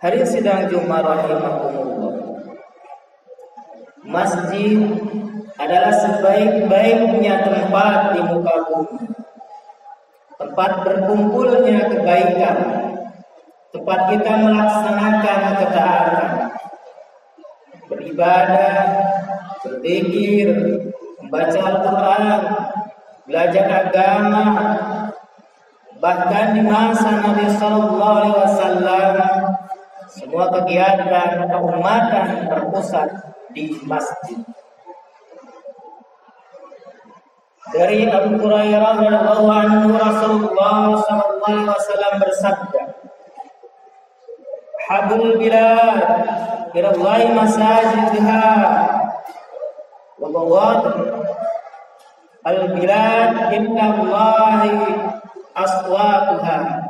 Hari sidang Jumat rahimakumullah. Masjid adalah sebaik-baiknya tempat di muka bumi, tempat berkumpulnya kebaikan, tempat kita melaksanakan ketaatan, beribadah, berzikir, membaca Al-Quran, belajar agama. Bahkan di masa Nabi Sallallahu Alaihi Wasallam, semua kegiatan keumatan berpusat di masjid. Dari Abu Hurairah radhiyallahu anhu, Rasulullah sallallahu alaihi wasallam bersabda, "Hablul bilad minallahi masajidha wa bawadih al-bilad innallahi aswatuha."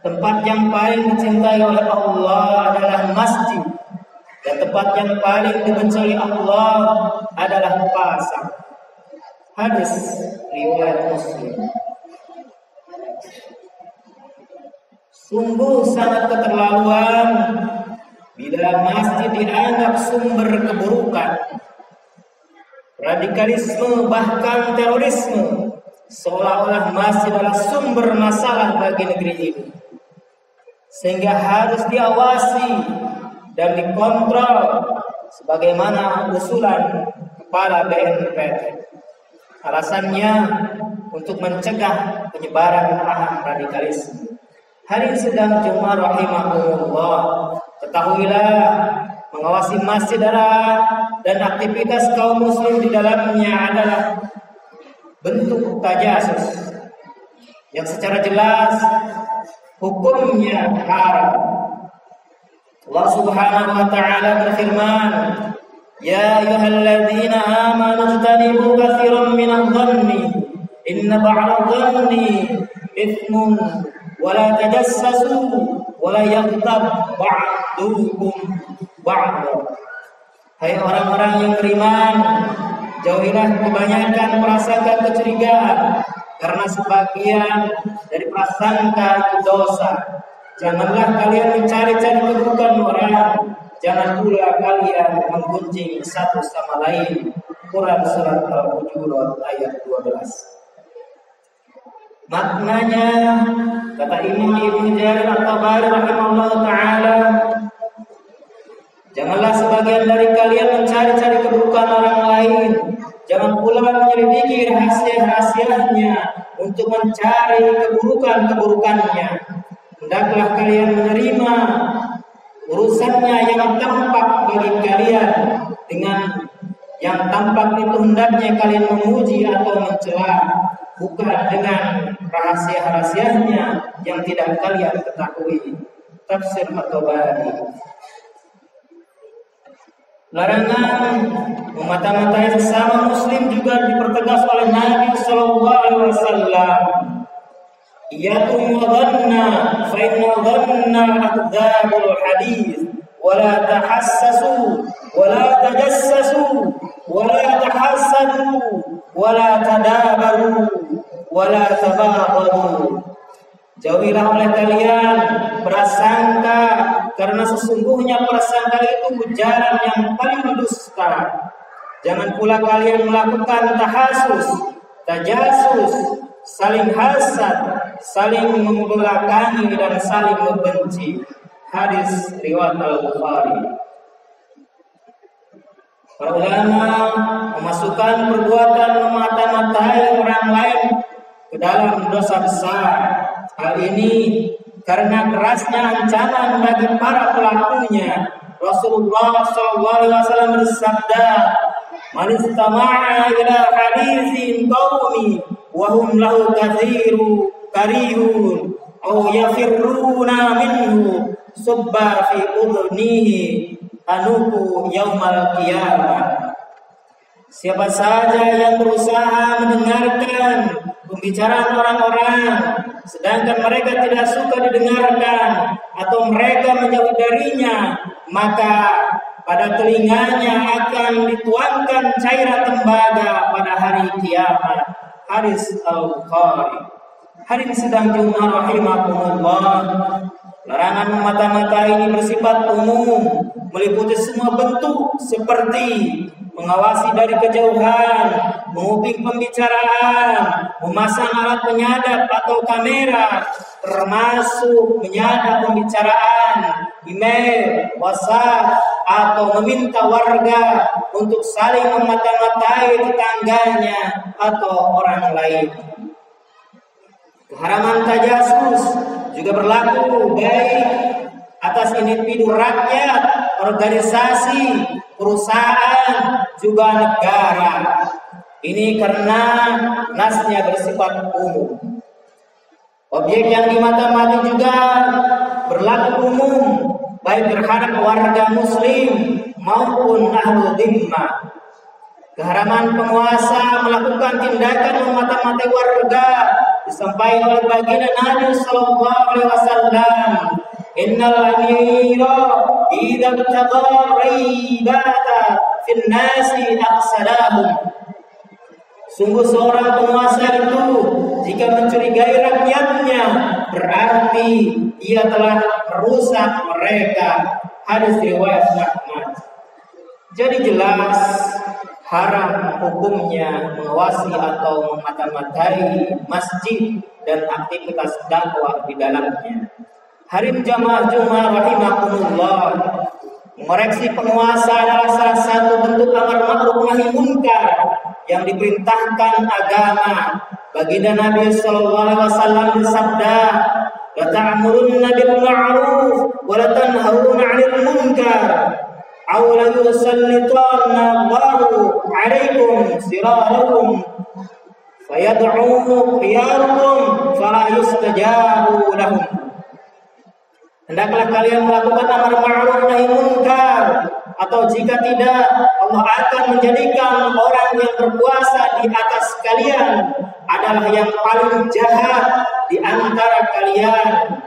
Tempat yang paling dicintai oleh Allah adalah masjid, dan tempat yang paling dibenci oleh Allah adalah pasar. Hadis riwayat Muslim. Sungguh sangat keterlaluan bila masjid dianggap sumber keburukan, radikalisme, bahkan terorisme, seolah-olah masjid adalah sumber masalah bagi negeri ini, sehingga harus diawasi dan dikontrol sebagaimana usulan kepala BNPT. Alasannya untuk mencegah penyebaran paham radikalisme. Hari sedang Jumat rahimahullah, ketahuilah mengawasi masjid dan aktivitas kaum muslim di dalamnya adalah bentuk tajasus yang secara jelas hukumnya haram. Allah Subhanahu wa taala berfirman, "Ya ayyuhalladzina amanu ijtanibu katsiran minadh-dhanni inna ba'dadh-dhanni itsmun wa la tajassasu wa la yaghtab ba'dukum ba'dha." Hai orang-orang yang beriman, jauhilah kebanyakan prasangka kecurigaan, karena sebagian dari prasangka itu dosa. Janganlah kalian mencari-cari keburukan orang, jangan pula kalian menggunjing satu sama lain. Quran surat Al-Hujurat ayat 12. Maknanya, kata Imam Ibnu Jarir At-Tabari rahimahullah ta'ala, janganlah sebagian dari kalian mencari-cari keburukan orang lain, jangan pula menyelidiki rahasia-rahasianya untuk mencari keburukan-keburukannya. Hendaklah kalian menerima urusannya yang tampak bagi kalian, dengan yang tampak itu hendaknya kalian memuji atau mencela, bukan dengan rahasia-rahasianya yang tidak kalian ketahui. Tafsir At-Tabari. Larangan memata-matai sesama muslim juga dipertegas oleh Nabi sallallahu alaihi wasallam. Iyyakum wa dhanna fa inna dhanna akdzabul hadits wa la tahassasu wa la tajassasu wa la tahassadu wa la tadabaru wa la tabaghadu. Jauhilah oleh kalian prasangka, karena sesungguhnya prasangka itu ujaran yang paling dusta. Jangan pula kalian melakukan tahasus, tajasus, saling hasad, saling membelakangi dan saling membenci. Hadis riwayat Al-Bukhari. Para ulama memasukkan perbuatan memata-matai orang lain ke dalam dosa besar. Hal ini karena kerasnya ancaman bagi para pelakunya. Rasulullah SAW bersabda, "Man istama'a ila haditsin qaumi wa hum lahu karihun aw yafirruna minhu subba fi udhnihi anuku yaumal qiyamah." Siapa saja yang berusaha mendengarkan pembicaraan orang-orang sedangkan mereka tidak suka didengarkan atau mereka menjauh darinya, maka pada telinganya akan dituangkan cairan tembaga pada hari kiamat. Hadis Al-Bukhari. Hari ini sedang Jumat rahimahumullah. Larangan memata-matai ini bersifat umum, meliputi semua bentuk seperti mengawasi dari kejauhan, menguping pembicaraan, memasang alat penyadap atau kamera, termasuk menyadap pembicaraan, email, WhatsApp, atau meminta warga untuk saling memata-matai tetangganya atau orang lain. Keharaman tajasus juga berlaku baik atas individu rakyat, organisasi, perusahaan, juga negara. Ini karena nasnya bersifat umum. Objek yang dimata-mati juga berlaku umum, baik terhadap warga muslim maupun ahlu dhimmah. Keharaman penguasa melakukan tindakan memata-matai warga disampaikan oleh baginda Nabi sallallahu alaihi wasallam, innal amira idza taqa raibata fin nasi aqsadahum. Sungguh seorang penguasa itu jika mencurigai rakyatnya berarti ia telah merusak mereka. Hadis riwayat Ahmad. Jadi jelas haram hukumnya mengawasi atau memata-matai masjid dan aktivitas dakwah di dalamnya. Harim jamaah Jumat rahimakumullah, mengoreksi penguasa adalah salah satu bentuk amar ma'ruf nahi munkar yang diperintahkan agama. Baginda Nabi sallallahu alaihi wasallam bersabda, "La ta'murunna bil ma'ruf wa la tanhauna 'anil munkar." Aw la yusallitanna Allahu 'alaikum sirarakum fayad'u khiyarukum fala yustajabu lahum. Hendaklah kalian melakukan amar ma'ruf nahi munkar, atau jika tidak Allah akan menjadikan orang yang berkuasa di atas kalian adalah yang paling jahat di antara kalian.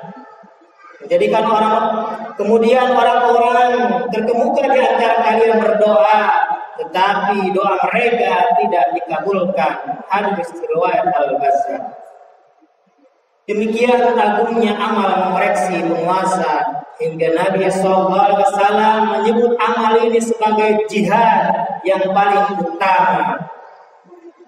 Menjadikan kemudian orang-orang terkemuka di antara kalian berdoa, tetapi doa mereka tidak dikabulkan. Hadis riwayat Al-Bazzar. Demikian agungnya amal mengoreksi penguasa hingga Nabi SAW menyebut amal ini sebagai jihad yang paling utama.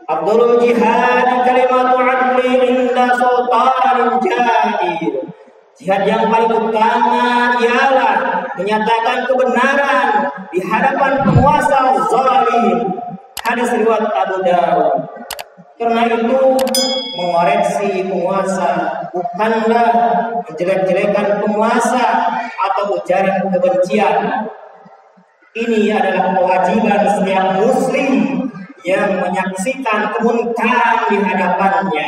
Abdul jihad kalimatu adli inda sultanin jair. Jihad yang paling utama ialah menyatakan kebenaran di hadapan penguasa zalim. Hadis riwayat Abu Dawud. Karena itu mengoreksi penguasa bukanlah menjelek-jelekan penguasa atau ujaran kebencian. Ini adalah kewajiban setiap muslim yang menyaksikan kemunkaran di hadapannya,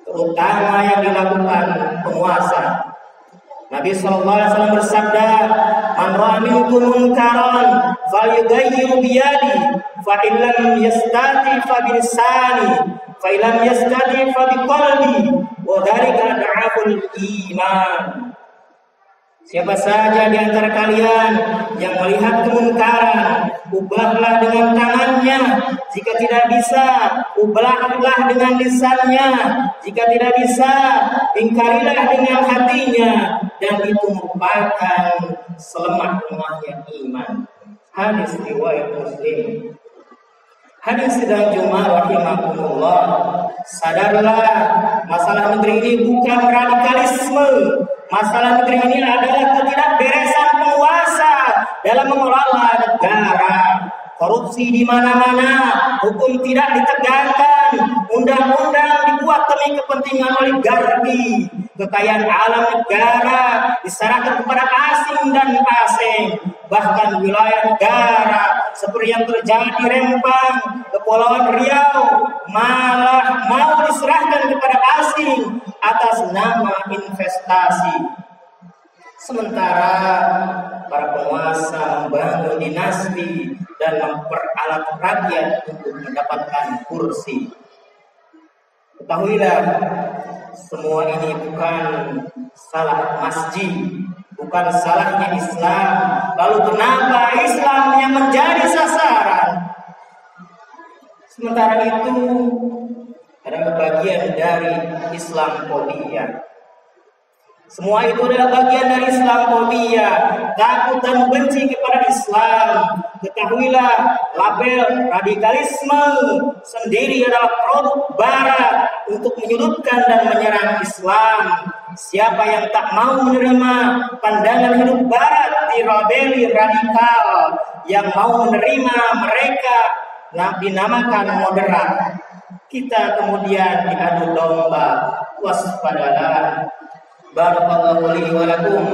terutama yang dilakukan penguasa. Nabi SAW bersabda, "Man ra'a minkum munkaran falyughayyirhu biyadi, fa in lam yastati fa bilisani, fa in lam yastati fa biqalbi, wa dzalika ad'aful iman." Siapa saja di antara kalian yang melihat kemunkaran, ubahlah dengan tangannya. Jika tidak bisa, ubahlah dengan lisannya. Jika tidak bisa, ingkarilah dengan hatinya. Dan itu merupakan selemah-lemahnya iman. Hadis riwayat Muslim. Hadis sedang Jumat rahimakumullah. Sadarlah, masalah negeri ini bukan radikalisme. Masalah negeri ini adalah ketidakberesan penguasa dalam mengelola negara. Korupsi di mana-mana, hukum tidak ditegakkan, undang-undang dibuat demi kepentingan oligarki. Kekayaan alam negara diserahkan kepada asing dan asing. Bahkan wilayah negara seperti yang terjadi di Rempang, Kepulauan Riau, malah mau diserahkan kepada asing atas nama investasi. Sementara para penguasa membangun dinasti dan memperalat rakyat untuk mendapatkan kursi. Ketahuilah, semua ini bukan salah masjid, bukan salahnya Islam. Lalu kenapa Islam yang menjadi sasaran? Sementara itu adalah bagian dari Islamofobia. Semua itu adalah bagian dari Islamophobia, takut dan benci kepada Islam. Ketahuilah, label radikalisme sendiri adalah produk Barat untuk menyudutkan dan menyerang Islam. Siapa yang tak mau menerima pandangan hidup Barat dirabeli radikal, yang mau menerima mereka dinamakan moderat. Kita kemudian diadu domba. Waspadalah. Barakallahu li wa lakum.